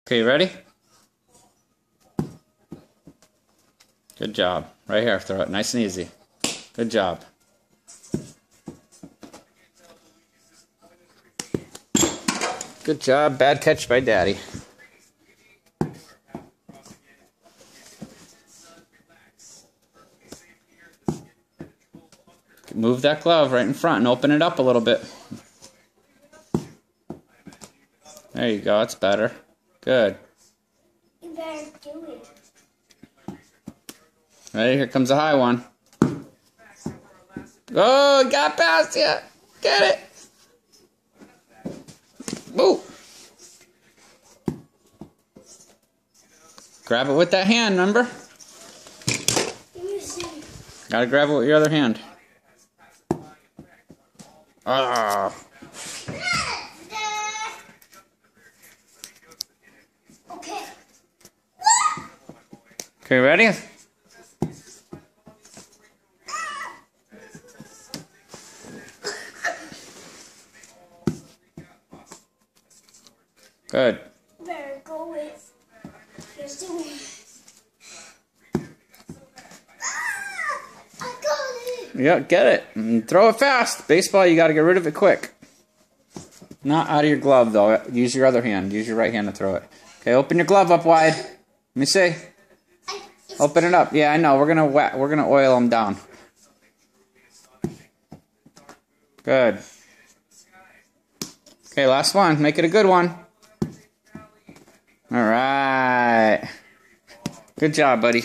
Okay, you ready? Good job. Right here, throw it nice and easy. Good job. Good job. Bad catch by Daddy. Move that glove right in front and open it up a little bit. There you go. That's better. Good. You better do it. Ready? Here comes a high one. Oh, got past you. Get it. Woo. Grab it with that hand, remember? Let me see. Gotta grab it with your other hand. Ah. Okay. Okay, ready? Good. Better go with. Here's the one. I got it. Yeah, get it. And throw it fast. Baseball, you got to get rid of it quick. Not out of your glove, though. Use your other hand. Use your right hand to throw it. Okay, open your glove up wide. Let me see. Open it up. Yeah, I know. We're gonna oil them down. Good. Okay, last one. Make it a good one. All right. Good job, buddy.